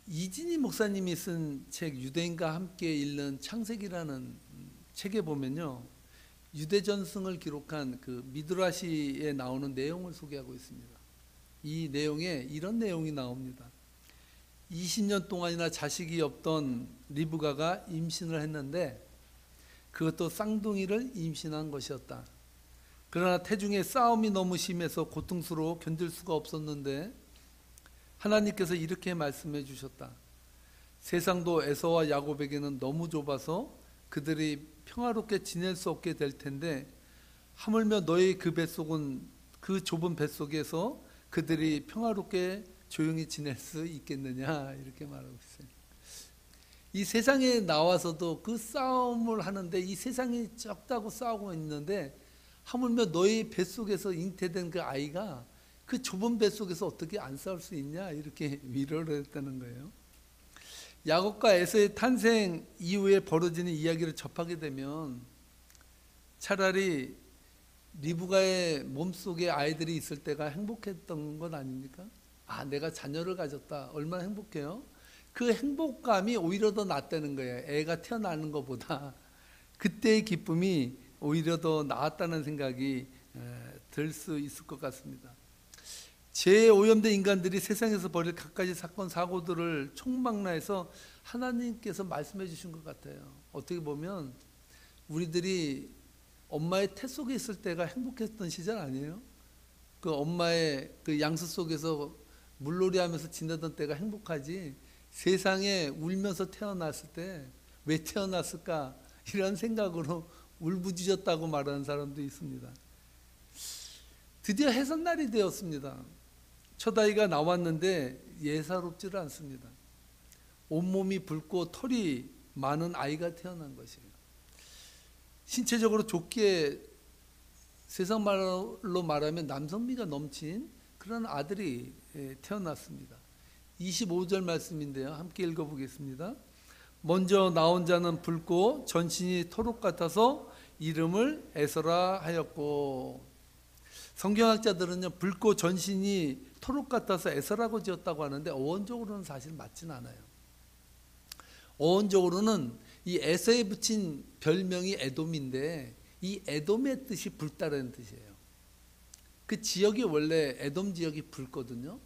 이진희 목사님이 쓴 책 유대인과 함께 읽는 창세기라는 책에 보면요, 유대 전승을 기록한 그 미드라시에 나오는 내용을 소개하고 있습니다. 이 내용에 이런 내용이 나옵니다. 20년 동안이나 자식이 없던 리브가가 임신을 했는데 그것도 쌍둥이를 임신한 것이었다. 그러나 태중의 싸움이 너무 심해서 고통스러워 견딜 수가 없었는데 하나님께서 이렇게 말씀해 주셨다. 세상도 에서와 야곱에게는 너무 좁아서 그들이 평화롭게 지낼 수 없게 될 텐데 하물며 너의 그 뱃속은 그 좁은 뱃속에서 그들이 평화롭게 조용히 지낼 수 있겠느냐, 이렇게 말하고 있어요. 이 세상에 나와서도 그 싸움을 하는데 이 세상이 적다고 싸우고 있는데 하물며 너의 뱃속에서 잉태된 그 아이가 그 좁은 뱃속에서 어떻게 안 싸울 수 있냐, 이렇게 위로를 했다는 거예요. 야곱과 에서의 탄생 이후에 벌어지는 이야기를 접하게 되면 차라리 리브가의 몸속에 아이들이 있을 때가 행복했던 것 아닙니까? 아, 내가 자녀를 가졌다, 얼마나 행복해요. 그 행복감이 오히려 더 낫다는 거예요. 애가 태어나는 것보다 그때의 기쁨이 오히려 더 나았다는 생각이 들 수 있을 것 같습니다. 죄에 오염된 인간들이 세상에서 벌일 갖가지 사건 사고들을 총망라해서 하나님께서 말씀해 주신 것 같아요. 어떻게 보면 우리들이 엄마의 태 속에 있을 때가 행복했던 시절 아니에요? 그 엄마의 그 양수 속에서 물놀이 하면서 지내던 때가 행복하지, 세상에 울면서 태어났을 때 왜 태어났을까, 이런 생각으로 울부짖었다고 말하는 사람도 있습니다. 드디어 해산날이 되었습니다. 첫 아이가 나왔는데 예사롭지를 않습니다. 온몸이 붉고 털이 많은 아이가 태어난 것이에요. 신체적으로 좋게, 세상 말로 말하면 남성미가 넘친 그런 아들이 태어났습니다. 25절 말씀인데요, 함께 읽어보겠습니다. 먼저 나온 자는 붉고 전신이 토록 같아서 이름을 에서라 하였고, 성경학자들은요, 붉고 전신이 토록 같아서 에서라고 지었다고 하는데 어원적으로는 사실 맞진 않아요. 어원적으로는 이 에서에 붙인 별명이 에돔인데 이 에돔의 뜻이 붉다라는 뜻이에요. 그 지역이 원래 에돔 지역이 붉거든요.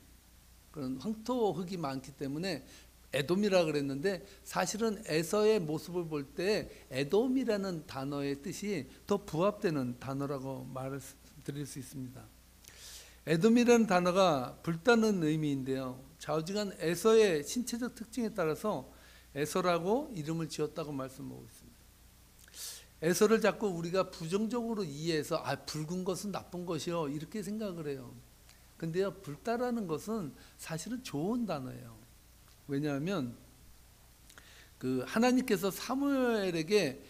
그런 황토 흙이 많기 때문에 에돔이라 그랬는데 사실은 에서의 모습을 볼 때 에돔이라는 단어의 뜻이 더 부합되는 단어라고 말씀드릴 수 있습니다. 에돔이라는 단어가 붉다는 의미인데요, 좌우지간 에서의 신체적 특징에 따라서 에서라고 이름을 지었다고 말씀하고 있습니다. 에서를 자꾸 우리가 부정적으로 이해해서 붉은 것은 나쁜 것이요, 이렇게 생각을 해요. 근데요, 붉다라는 것은 사실은 좋은 단어예요. 왜냐하면 그 하나님께서 사무엘에게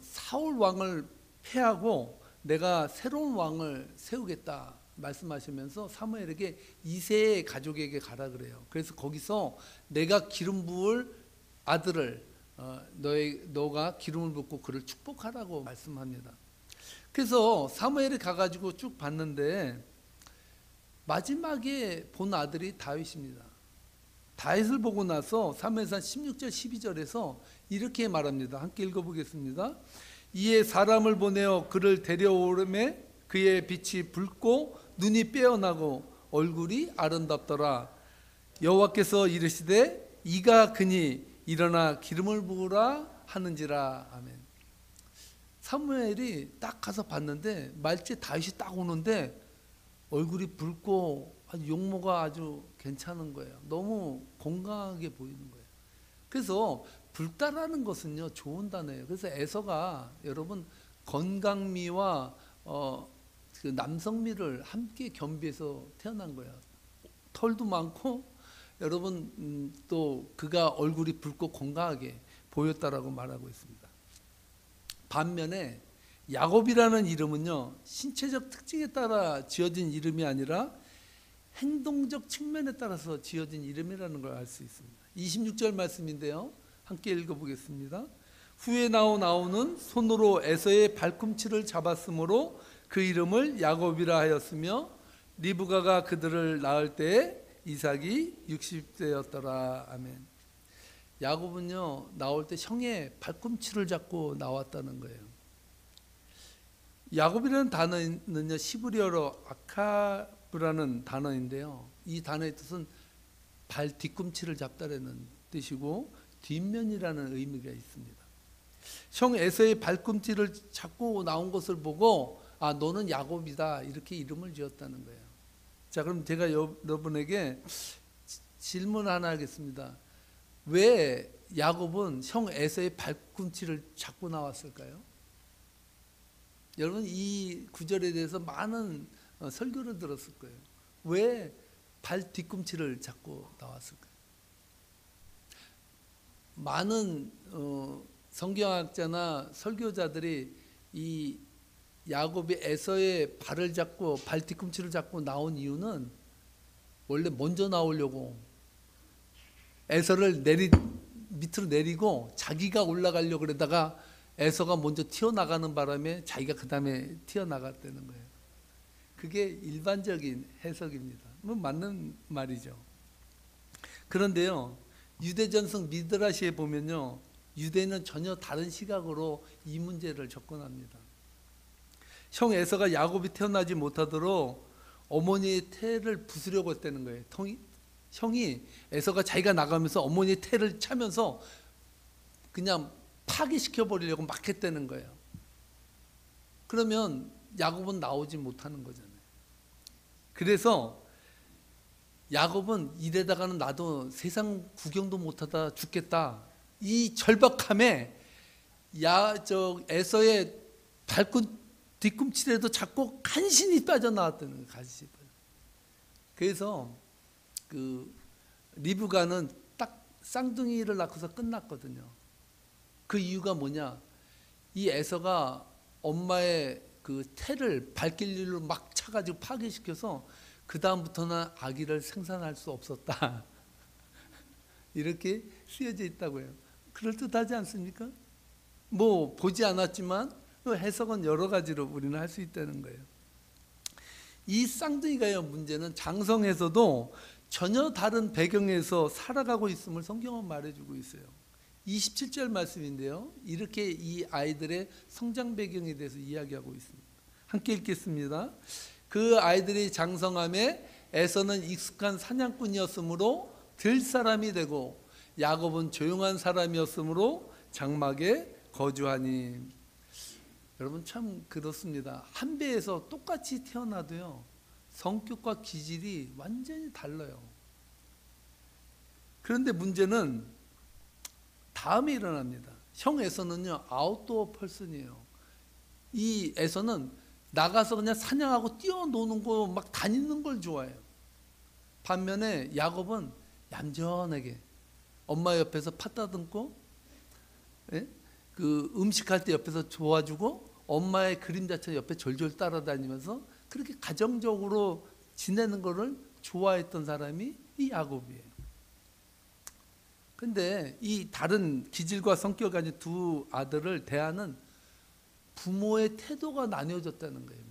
사울 왕을 패하고 내가 새로운 왕을 세우겠다 말씀하시면서 사무엘에게 이새의 가족에게 가라 그래요. 그래서 거기서 내가 기름 부을 아들을 너가 기름을 붓고 그를 축복하라고 말씀합니다. 그래서 사무엘이 가가지고 쭉 봤는데 마지막에 본 아들이 다윗입니다. 다윗을 보고 나서 사무엘상 16절 12절에서 이렇게 말합니다. 함께 읽어보겠습니다. 이에 사람을 보내어 그를 데려오르매 그의 빛이 붉고 눈이 빼어나고 얼굴이 아름답더라. 여호와께서 이르시되 이가 그니 일어나 기름을 부으라 하는지라. 아멘. 사무엘이 딱 가서 봤는데 말째 다윗이 딱 오는데 얼굴이 붉고 아주 용모가 아주 괜찮은 거예요. 너무 건강하게 보이는 거예요. 그래서 붉다라는 것은요, 좋은 단어예요. 그래서 에서가 여러분 건강미와 그 남성미를 함께 겸비해서 태어난 거예요. 털도 많고 여러분 또 그가 얼굴이 붉고 건강하게 보였다라고 말하고 있습니다. 반면에 야곱이라는 이름은요, 신체적 특징에 따라 지어진 이름이 아니라 행동적 측면에 따라서 지어진 이름이라는 걸 알 수 있습니다. 26절 말씀인데요, 함께 읽어보겠습니다. 후에 나오는 손으로 에서의 발꿈치를 잡았으므로 그 이름을 야곱이라 하였으며 리브가가 그들을 낳을 때에 이삭이 60세였더라. 아멘. 야곱은요 나올 때 형의 발꿈치를 잡고 나왔다는 거예요. 야곱이라는 단어는요 시브리어로 아카브라는 단어인데요. 이 단어의 뜻은 발 뒤꿈치를 잡다라는 뜻이고 뒷면이라는 의미가 있습니다. 형 에서의 발꿈치를 잡고 나온 것을 보고 아 너는 야곱이다 이렇게 이름을 지었다는 거예요. 자 그럼 제가 여러분에게 질문 하나 하겠습니다. 왜 야곱은 형 에서의 발꿈치를 잡고 나왔을까요? 여러분 이 구절에 대해서 많은 설교를 들었을 거예요. 왜 발 뒤꿈치를 잡고 나왔을까요? 많은 성경학자나 설교자들이 이 야곱이 에서의 발을 잡고 발 뒤꿈치를 잡고 나온 이유는 원래 먼저 나오려고 에서를 밑으로 내리고 자기가 올라가려고 그러다가 에서가 먼저 튀어나가는 바람에 자기가 그 다음에 튀어나갔다는 거예요. 그게 일반적인 해석입니다. 뭐 맞는 말이죠. 그런데요 유대전승 미드라시에 보면요 유대는 전혀 다른 시각으로 이 문제를 접근합니다. 형 에서가 야곱이 태어나지 못하도록 어머니의 태를 부수려고 했다는 거예요. 형이 에서가 자기가 나가면서 어머니의 태를 차면서 그냥 파괴시켜 버리려고 막 했다는 거예요. 그러면 야곱은 나오지 못하는 거잖아요. 그래서 야곱은 이래다가는 나도 세상 구경도 못하다 죽겠다. 이 절박함에 에서의 뒤꿈치라도 잡고 간신히 빠져나왔다는 거예요. 간신히. 그래서 그 리브가는 딱 쌍둥이를 낳고서 끝났거든요. 그 이유가 뭐냐? 이 에서가 엄마의 그 태를 발길로 막 차가지고 파괴시켜서 그 다음부터는 아기를 생산할 수 없었다. 이렇게 쓰여져 있다고요. 그럴듯하지 않습니까? 뭐 보지 않았지만 해석은 여러 가지로 우리는 할 수 있다는 거예요. 이 쌍둥이가요 문제는 장성에서도 전혀 다른 배경에서 살아가고 있음을 성경은 말해주고 있어요. 27절 말씀인데요. 이렇게 이 아이들의 성장 배경에 대해서 이야기하고 있습니다. 함께 읽겠습니다. 그 아이들이 장성함에 에서는 익숙한 사냥꾼이었으므로 들 사람이 되고 야곱은 조용한 사람이었으므로 장막에 거주하니. 여러분 참 그렇습니다. 한 배에서 똑같이 태어나도요 성격과 기질이 완전히 달라요. 그런데 문제는 다음에 일어납니다. 형 에서는요 아웃도어 펄슨이에요. 이 에서는 나가서 그냥 사냥하고 뛰어노는 거 막 다니는 걸 좋아해요. 반면에 야곱은 얌전하게 엄마 옆에서 팥 따듬고 그 음식할 때 옆에서 도와주고 엄마의 그림자처럼 옆에 졸졸 따라다니면서 그렇게 가정적으로 지내는 거를 좋아했던 사람이 이 야곱이에요. 근데 이 다른 기질과 성격을 가진 두 아들을 대하는 부모의 태도가 나뉘어졌다는 거예요.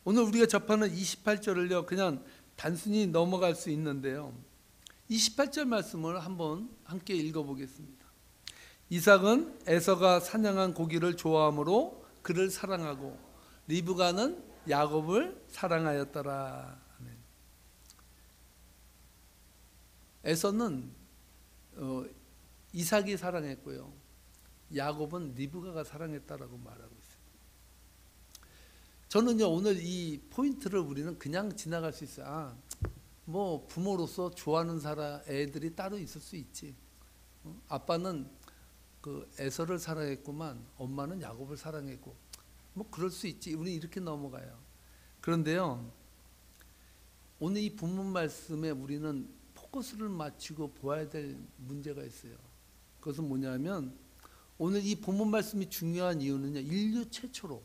오늘 우리가 접하는 28절을요 그냥 단순히 넘어갈 수 있는데요. 28절 말씀을 한번 함께 읽어보겠습니다. 이삭은 에서가 사냥한 고기를 좋아하므로 그를 사랑하고 리브가는 야곱을 사랑하였더라. 아멘. 에서는 이삭이 사랑했고요. 야곱은 리브가가 사랑했다라고 말하고 있습니다. 저는요 오늘 이 포인트를 우리는 그냥 지나갈 수 있어요. 뭐 부모로서 좋아하는 사람 애들이 따로 있을 수 있지. 아빠는 그 에서를 사랑했구만, 엄마는 야곱을 사랑했고, 뭐 그럴 수 있지. 우리 이렇게 넘어가요. 그런데요 오늘 이 본문 말씀에 우리는 포커스를 맞추고 보아야 될 문제가 있어요. 그것은 뭐냐면 오늘 이 본문 말씀이 중요한 이유는요 인류 최초로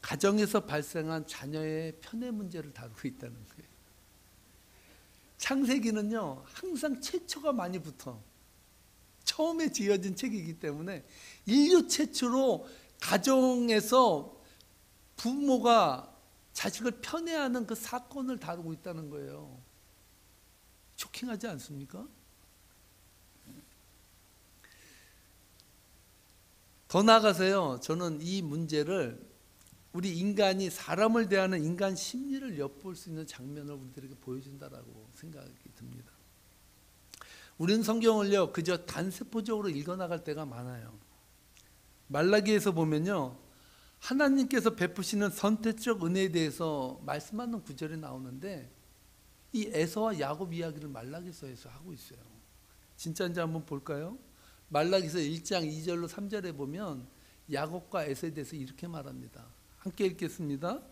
가정에서 발생한 자녀의 편애 문제를 다루고 있다는 거예요. 창세기는요 항상 최초가 많이 붙어 처음에 지어진 책이기 때문에 인류 최초로 가정에서 부모가 자식을 편애하는 그 사건을 다루고 있다는 거예요. 쇼킹하지 않습니까? 더 나아가서요, 저는 이 문제를 우리 인간이 사람을 대하는 인간 심리를 엿볼 수 있는 장면을 우리들에게 보여준다라고 생각이 듭니다. 우리는 성경을요, 그저 단세포적으로 읽어나갈 때가 많아요. 말라기에서 보면요, 하나님께서 베푸시는 선택적 은혜에 대해서 말씀하는 구절이 나오는데 이 에서와 야곱 이야기를 말라기서에서 하고 있어요. 진짜인지 한번 볼까요? 말라기서 1장 2절로 3절에 보면 야곱과 에서에 대해서 이렇게 말합니다. 함께 읽겠습니다.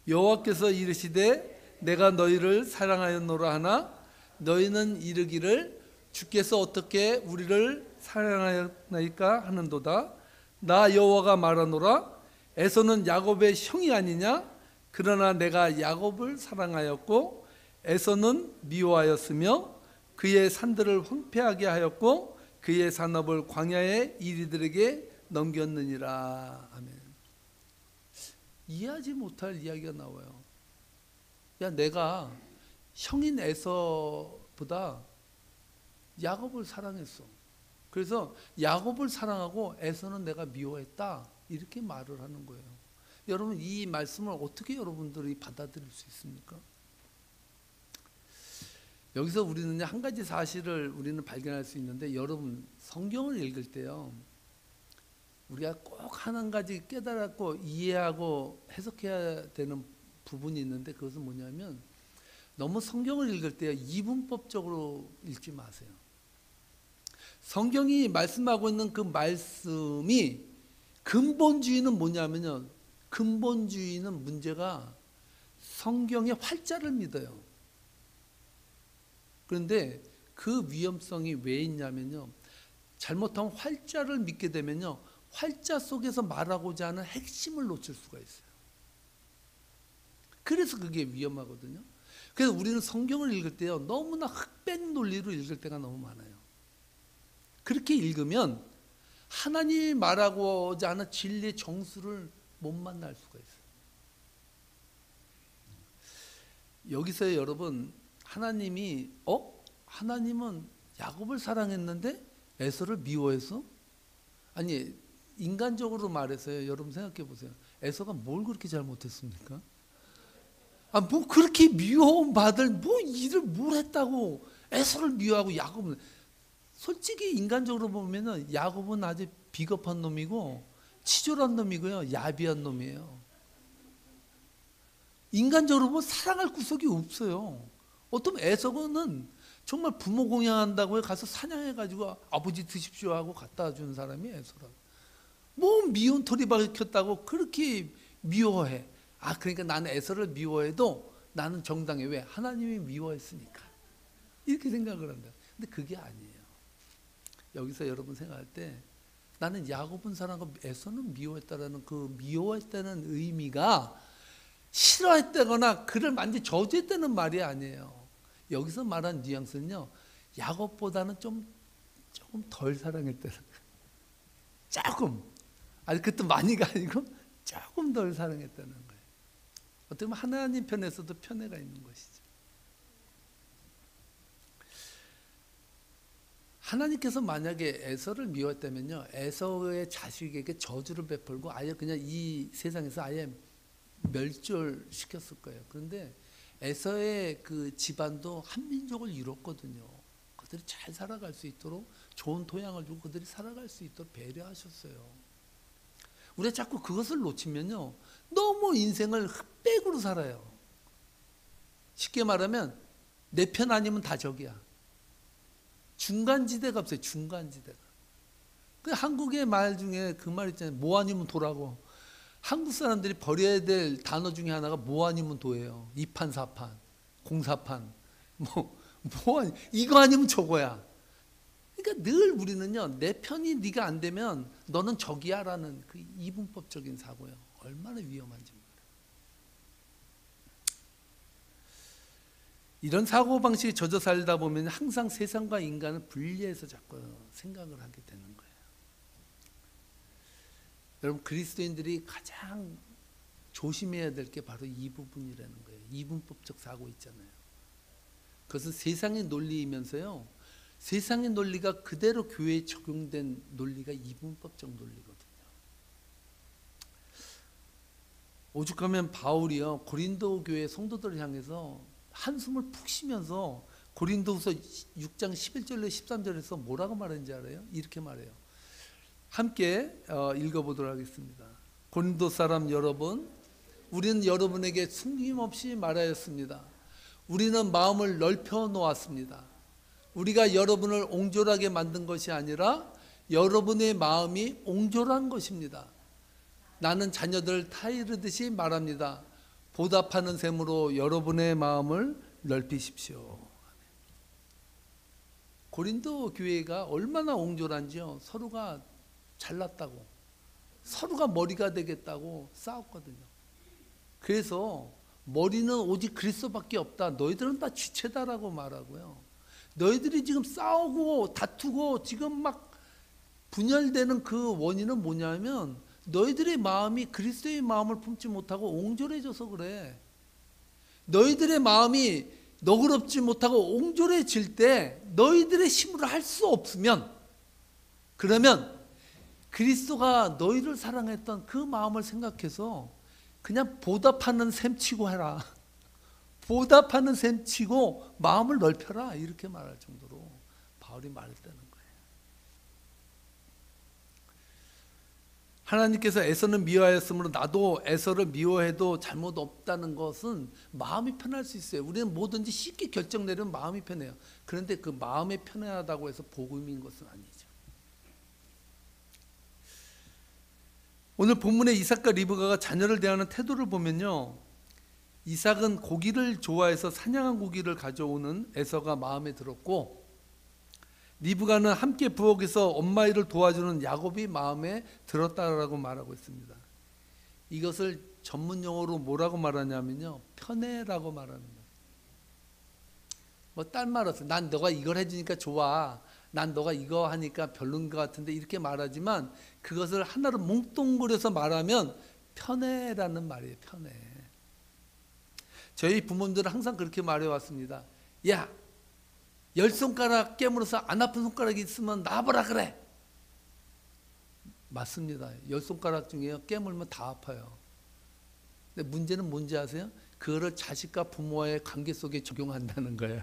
여호와께서 이르시되 내가 너희를 사랑하였노라 하나 너희는 이르기를 주께서 어떻게 우리를 사랑하였나이까 하는도다. 나 여호와가 말하노라 에서는 야곱의 형이 아니냐? 그러나 내가 야곱을 사랑하였고 에서는 미워하였으며 그의 산들을 황폐하게 하였고 그의 산업을 광야의 이리들에게 넘겼느니라. 아멘. 이해하지 못할 이야기가 나와요. 야, 내가 형인 에서보다 야곱을 사랑했어. 그래서 야곱을 사랑하고 에서는 내가 미워했다. 이렇게 말을 하는 거예요. 여러분, 이 말씀을 어떻게 여러분들이 받아들일 수 있습니까? 여기서 우리는 한 가지 사실을 우리는 발견할 수 있는데, 여러분 성경을 읽을 때요, 우리가 꼭 한 가지 깨달았고 이해하고 해석해야 되는 부분이 있는데, 그것은 뭐냐면 너무 성경을 읽을 때 이분법적으로 읽지 마세요. 성경이 말씀하고 있는 그 말씀이 근본주의는 뭐냐면요, 근본주의는 문제가 성경의 활자를 믿어요. 그런데 그 위험성이 왜 있냐면요, 잘못하면 활자를 믿게 되면요, 활자 속에서 말하고자 하는 핵심을 놓칠 수가 있어요. 그래서 그게 위험하거든요. 그래서 우리는 성경을 읽을 때요, 너무나 흑백 논리로 읽을 때가 너무 많아요. 그렇게 읽으면 하나님이 말하고자 하는 진리의 정수를 못 만날 수가 있어요. 여기서 여러분, 하나님이 하나님은 야곱을 사랑했는데 에서를 미워해서? 아니, 인간적으로 말해서요, 여러분 생각해 보세요. 에서가 뭘 그렇게 잘못했습니까? 뭐 그렇게 미워움 받을 뭐 일을 뭘 했다고 에서를 미워하고 야곱은, 솔직히 인간적으로 보면은 야곱은 아주 비겁한 놈이고 치졸한 놈이고요, 야비한 놈이에요. 인간적으로 보면 사랑할 구석이 없어요. 어떤 에서는 정말 부모 공양한다고 가서 사냥해가지고 아버지 드십시오 하고 갖다 주는 사람이 에서라고. 뭐 미운 털이 박혔다고 그렇게 미워해. 그러니까 나는 에서를 미워해도 나는 정당해. 왜? 하나님이 미워했으니까. 이렇게 생각을 한다. 근데 그게 아니에요. 여기서 여러분 생각할 때 나는 야곱은 사랑하고 에서는 미워했다라는 그 미워했다는 의미가 싫어했다거나 그를 완전히 저주했다는 말이 아니에요. 여기서 말한 뉘앙스는요, 야곱보다는 조금 덜 사랑했다는 거예요. 조금. 그것도 많이가 아니고 조금 덜 사랑했다는 거예요. 어떻게 보면 하나님 편에서도 편애가 있는 것이죠. 하나님께서 만약에 에서를 미워했다면요, 에서의 자식에게 저주를 베풀고 아예 그냥 이 세상에서 아예 멸절시켰을 거예요. 그런데 에서의 그 집안도 한민족을 이뤘거든요. 그들이 잘 살아갈 수 있도록 좋은 토양을 주고 그들이 살아갈 수 있도록 배려하셨어요. 우리가 자꾸 그것을 놓치면요, 너무 인생을 흑백으로 살아요. 쉽게 말하면 내 편 아니면 다 적이야. 중간지대가 없어요. 중간지대가. 그 한국의 말 중에 그 말 있잖아요. 뭐 아니면 도라고. 한국 사람들이 버려야 될 단어 중에 하나가 뭐 아니면 도예요. 이판사판, 공사판, 이거 아니면 저거야. 그러니까 늘 우리는요, 내 편이 네가 안 되면 너는 적이야라는 그 이분법적인 사고예요. 얼마나 위험한지 몰라요. 이런 사고방식에 젖어 살다 보면 항상 세상과 인간을 분리해서 자꾸 생각을 하게 되는 거예요. 여러분, 그리스도인들이 가장 조심해야 될 게 바로 이 부분이라는 거예요. 이분법적 사고 있잖아요. 그것은 세상의 논리이면서요, 세상의 논리가 그대로 교회에 적용된 논리가 이분법적 논리거든요. 오죽하면 바울이요, 고린도 교회 성도들을 향해서 한숨을 푹 쉬면서 고린도후서 6장 11절로 13절에서 뭐라고 말했는지 알아요? 이렇게 말해요. 함께 읽어보도록 하겠습니다. 고린도 사람 여러분, 우리는 여러분에게 숨김없이 말하였습니다. 우리는 마음을 넓혀 놓았습니다. 우리가 여러분을 옹졸하게 만든 것이 아니라 여러분의 마음이 옹졸한 것입니다. 나는 자녀들 타이르듯이 말합니다. 보답하는 셈으로 여러분의 마음을 넓히십시오. 고린도 교회가 얼마나 옹졸한지요. 서로가 잘났다고, 서로가 머리가 되겠다고 싸웠거든요. 그래서 머리는 오직 그리스도밖에 없다. 너희들은 다 지체다라고 말하고요. 너희들이 지금 싸우고 다투고 지금 막 분열되는 그 원인은 뭐냐면 너희들의 마음이 그리스도의 마음을 품지 못하고 옹졸해져서 그래. 너희들의 마음이 너그럽지 못하고 옹졸해질 때 너희들의 힘으로 할 수 없으면, 그러면 그리스도가 너희를 사랑했던 그 마음을 생각해서 그냥 보답하는 셈 치고 해라. 보답하는 셈 치고 마음을 넓혀라. 이렇게 말할 정도로 바울이 말했다는 거예요. 하나님께서 에서는 미워하였으므로 나도 에서를 미워해도 잘못 없다는 것은 마음이 편할 수 있어요. 우리는 뭐든지 쉽게 결정 내리면 마음이 편해요. 그런데 그 마음이 편하다고 해서 복음인 것은 아니죠. 오늘 본문의 이삭과 리브가가 자녀를 대하는 태도를 보면요, 이삭은 고기를 좋아해서 사냥한 고기를 가져오는 에서가 마음에 들었고, 리브가는 함께 부엌에서 엄마 일을 도와주는 야곱이 마음에 들었다라고 말하고 있습니다. 이것을 전문 용어로 뭐라고 말하냐면요, 편애라고 말하는 거예요. 뭐 딴 말 없어요. 난 너가 이걸 해주니까 좋아. 난 너가 이거 하니까 별론 것 같은데, 이렇게 말하지만 그것을 하나로 뭉뚱그려서 말하면 편애라는 말이에요. 편애. 저희 부모님들은 항상 그렇게 말해왔습니다. 야, 10손가락 깨물어서 안 아픈 손가락이 있으면 놔보라 그래. 맞습니다. 10손가락 중에 깨물면 다 아파요. 근데 문제는 뭔지 아세요? 그거를 자식과 부모와의 관계 속에 적용한다는 거예요.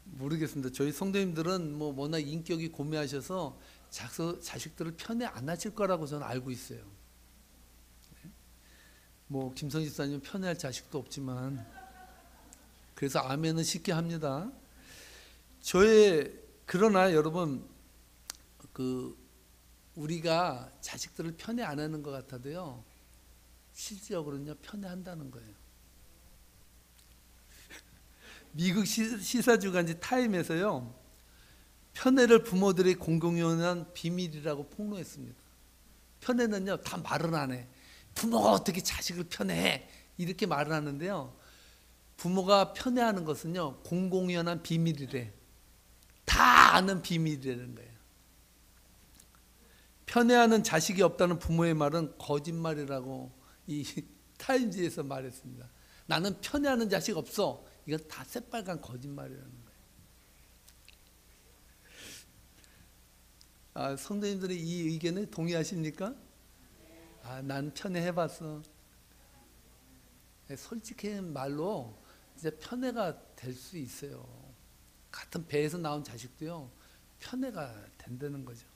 모르겠습니다. 저희 성도님들은 뭐 워낙 인격이 고매하셔서 자식들을 편애 안 하실 거라고 저는 알고 있어요. 뭐 김선희 집사님 편애할 자식도 없지만, 그래서 아멘은 쉽게 합니다. 그러나 여러분, 우리가 자식들을 편애 안 하는 것 같아도요, 실질적으로는요, 편애한다는 거예요. 미국 시사주간지 타임에서요, 편애를 부모들이 공공연한 비밀이라고 폭로했습니다. 편애는요, 다 말은 안 해. 부모가 어떻게 자식을 편애해? 이렇게 말을 하는데요, 부모가 편애하는 것은요, 공공연한 비밀이래. 다 아는 비밀이라는 거예요. 편애하는 자식이 없다는 부모의 말은 거짓말이라고 이 타임지에서 말했습니다. 나는 편애하는 자식 없어. 이건 다 새빨간 거짓말이라는 거예요. 성도님들이 이 의견에 동의하십니까? 난 편애해봤어. 솔직한 말로 이제 편애가 될 수 있어요. 같은 배에서 나온 자식도요, 편애가 된다는 거죠.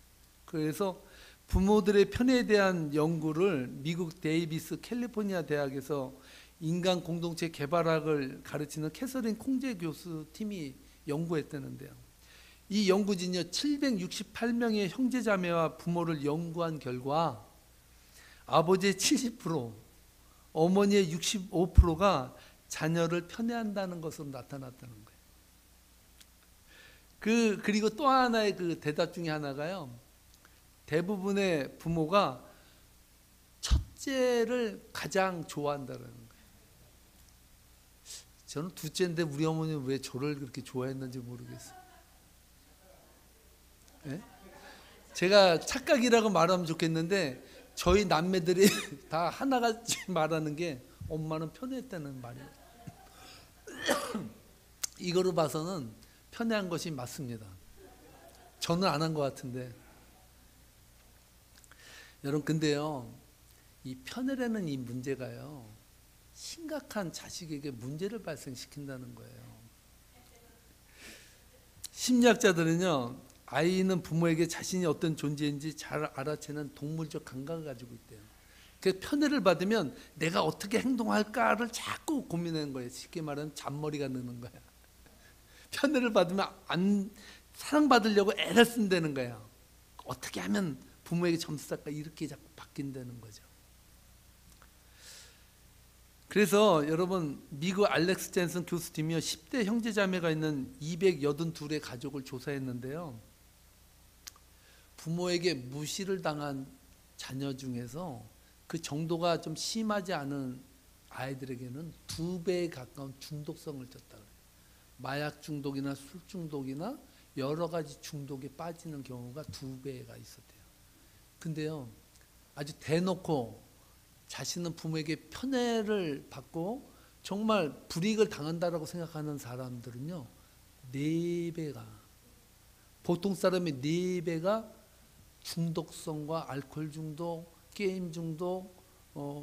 그래서 부모들의 편애에 대한 연구를 미국 데이비스 캘리포니아 대학에서 인간 공동체 개발학을 가르치는 캐서린 콩제 교수 팀이 연구했다는데요. 이 연구진이 768명의 형제자매와 부모를 연구한 결과 아버지의 70%, 어머니의 65%가 자녀를 편애한다는 것으로 나타났다는 거예요. 그리고 또 하나의 그 대답 중에 하나가요, 대부분의 부모가 첫째를 가장 좋아한다는 거예요. 저는 둘째인데 우리 어머니는 왜 저를 그렇게 좋아했는지 모르겠어요. 네? 제가 착각이라고 말하면 좋겠는데 저희 남매들이 다 하나같이 말하는 게 엄마는 편했다는 말이에요. 이거로 봐서는 편애한 것이 맞습니다. 저는 안 한 것 같은데. 여러분 근데요, 이 편애라는 이 문제가요, 심각한 자식에게 문제를 발생시킨다는 거예요. 심리학자들은요, 아이는 부모에게 자신이 어떤 존재인지 잘 알아채는 동물적 감각을 가지고 있대요. 그 편애를 받으면 내가 어떻게 행동할까를 자꾸 고민하는 거예요. 쉽게 말하면 잔머리가 느는 거야. 편애를 받으면 사랑받으려고 애를 쓴다는 거야. 어떻게 하면 부모에게 점수 쌓을까, 이렇게 자꾸 바뀐다는 거죠. 그래서 여러분, 미국 알렉스 젠슨 교수팀이요, 10대 형제자매가 있는 282의 가족을 조사했는데요, 부모에게 무시를 당한 자녀 중에서 그 정도가 좀 심하지 않은 아이들에게는 2배에 가까운 중독성을 줬다 그래요. 마약 중독이나 술 중독이나 여러 가지 중독에 빠지는 경우가 2배가 있었대요. 근데요, 아주 대놓고 자신은 부모에게 편애를 받고 정말 불이익을 당한다라고 생각하는 사람들은요, 4배가, 보통 사람의 4배가 중독성과 알코올 중독, 게임 중독,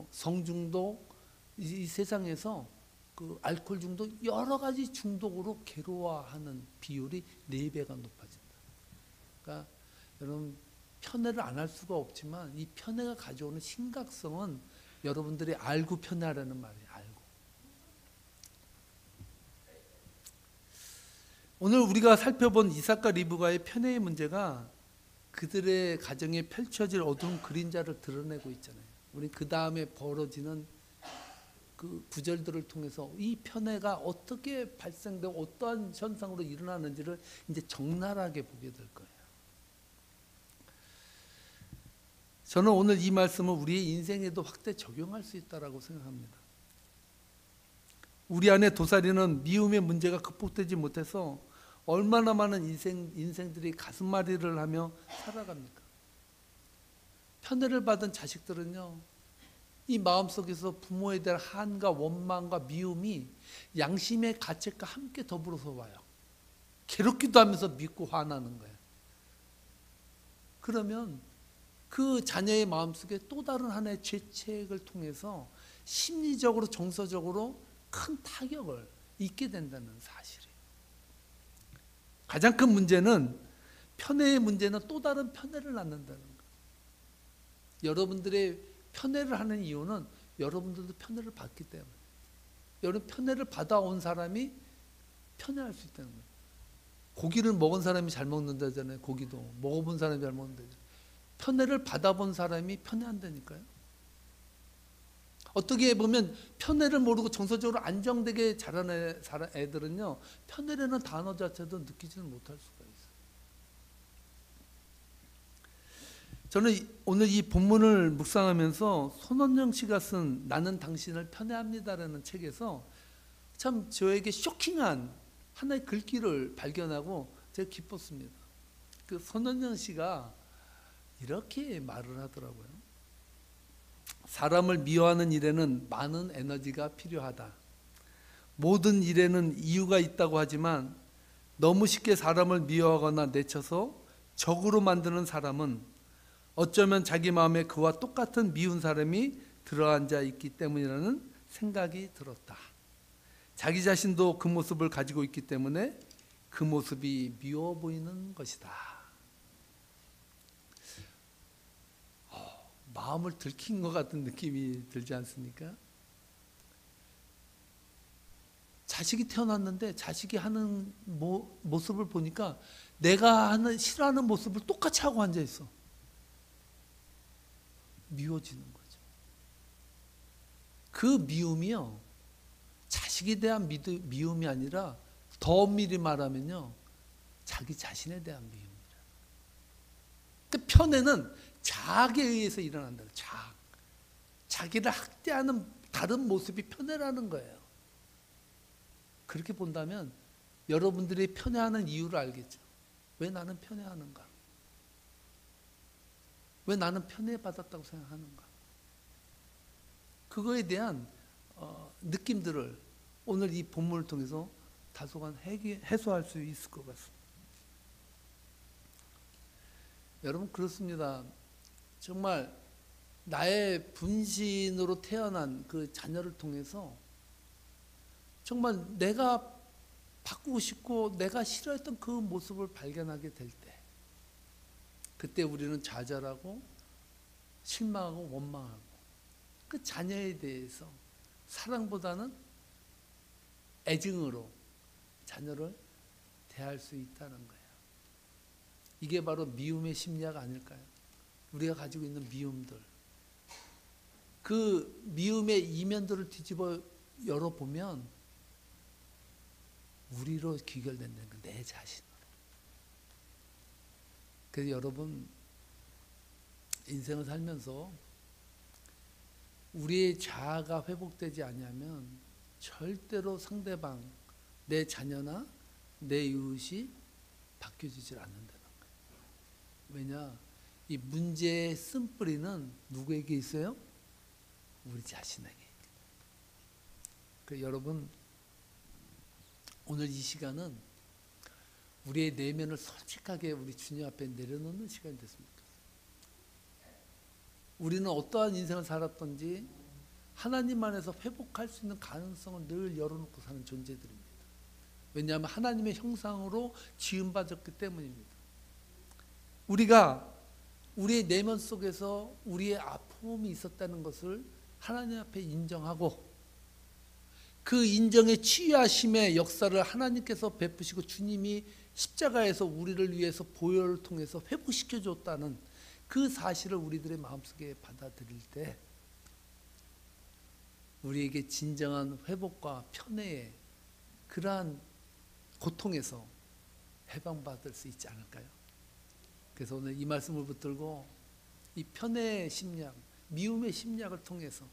성 중독, 이 세상에서 그 알코올 중독, 여러 가지 중독으로 괴로워하는 비율이 4배가 높아진다. 그러니까 여러분, 편애를 안 할 수가 없지만 이 편애가 가져오는 심각성은 여러분들이 알고 편애하라는 말이에요. 알고. 오늘 우리가 살펴본 이삭과 리브가의 편애의 문제가 그들의 가정에 펼쳐질 어두운 그림자를 드러내고 있잖아요. 우리 그 다음에 벌어지는 그 구절들을 통해서 이 편애가 어떻게 발생되고 어떠한 현상으로 일어나는지를 이제 적나라하게 보게 될 거예요. 저는 오늘 이 말씀을 우리의 인생에도 확대 적용할 수 있다고 생각합니다. 우리 안에 도사리는 미움의 문제가 극복되지 못해서 얼마나 많은 인생들이 가슴앓이를 하며 살아갑니까? 편애를 받은 자식들은요, 이 마음속에서 부모에 대한 한과 원망과 미움이 양심의 가책과 함께 더불어서 와요. 괴롭기도 하면서 믿고 화나는 거예요. 그러면 그 자녀의 마음속에 또 다른 하나의 죄책을 통해서 심리적으로 정서적으로 큰 타격을 입게 된다는 사실이에요. 가장 큰 문제는, 편애의 문제는 또 다른 편애를 낳는다는 거예요. 여러분들의 편애를 하는 이유는 여러분들도 편애를 받기 때문에. 여러분, 편애를 받아온 사람이 편애할 수 있다는 거예요. 고기를 먹은 사람이 잘 먹는다잖아요. 고기도 먹어본 사람이 잘 먹는다잖아요. 편애를 받아본 사람이 편애한다니까요. 어떻게 보면 편애를 모르고 정서적으로 안정되게 자란 애들은요, 편애라는 단어 자체도 느끼지는 못할 수가 있어요. 저는 오늘 이 본문을 묵상하면서 손원영 씨가 쓴 나는 당신을 편애합니다라는 책에서 참 저에게 쇼킹한 하나의 글귀를 발견하고 제가 기뻤습니다. 그 손원영 씨가 이렇게 말을 하더라고요. 사람을 미워하는 일에는 많은 에너지가 필요하다. 모든 일에는 이유가 있다고 하지만 너무 쉽게 사람을 미워하거나 내쳐서 적으로 만드는 사람은 어쩌면 자기 마음에 그와 똑같은 미운 사람이 들어앉아 있기 때문이라는 생각이 들었다. 자기 자신도 그 모습을 가지고 있기 때문에 그 모습이 미워 보이는 것이다. 마음을 들킨 것 같은 느낌이 들지 않습니까? 자식이 태어났는데 자식이 하는 모습을 보니까 내가 싫어하는 모습을 똑같이 하고 앉아 있어. 미워지는 거죠. 그 미움이요, 자식에 대한 미움이 아니라 더 엄밀히 말하면요, 자기 자신에 대한 미움이라. 그 편애는 자학에 의해서 일어난다. 자기를 학대하는 다른 모습이 편애라는 거예요. 그렇게 본다면 여러분들이 편애하는 이유를 알겠죠. 왜 나는 편애하는가? 왜 나는 편애받았다고 생각하는가? 그거에 대한 느낌들을 오늘 이 본문을 통해서 다소간 해소할 수 있을 것 같습니다. 여러분 그렇습니다. 정말 나의 분신으로 태어난 그 자녀를 통해서 정말 내가 바꾸고 싶고 내가 싫어했던 그 모습을 발견하게 될 때, 그때 우리는 좌절하고 실망하고 원망하고 그 자녀에 대해서 사랑보다는 애증으로 자녀를 대할 수 있다는 거예요. 이게 바로 미움의 심리학 아닐까요? 우리가 가지고 있는 미움들, 그 미움의 이면들을 뒤집어 열어보면 우리로 귀결된다는 거, 내 자신으로. 그래서 여러분 인생을 살면서 우리의 자아가 회복되지 않으면 절대로 상대방, 내 자녀나 내 이웃이 바뀌어지질 않는다는 거예요. 왜냐? 이 문제의 쓴뿌리는 누구에게 있어요? 우리 자신에게. 그래서 여러분 오늘 이 시간은 우리의 내면을 솔직하게 우리 주님 앞에 내려놓는 시간이 됐습니다. 우리는 어떠한 인생을 살았던지 하나님 안에서 회복할 수 있는 가능성을 늘 열어놓고 사는 존재들입니다. 왜냐하면 하나님의 형상으로 지음받았기 때문입니다. 우리가 우리의 내면 속에서 우리의 아픔이 있었다는 것을 하나님 앞에 인정하고 그 인정의 치유하심의 역사를 하나님께서 베푸시고 주님이 십자가에서 우리를 위해서 보혈을 통해서 회복시켜 줬다는 그 사실을 우리들의 마음속에 받아들일 때 우리에게 진정한 회복과 편애의 그러한 고통에서 해방받을 수 있지 않을까요? 그래서 오늘 이 말씀을 붙들고 이 편애의 심리학, 미움의 심리학을 통해서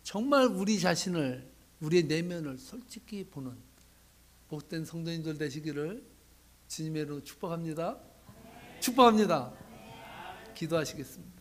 정말 우리 자신을, 우리의 내면을 솔직히 보는 복된 성도님들 되시기를 주님의 이름으로 축복합니다. 축복합니다. 기도하시겠습니다.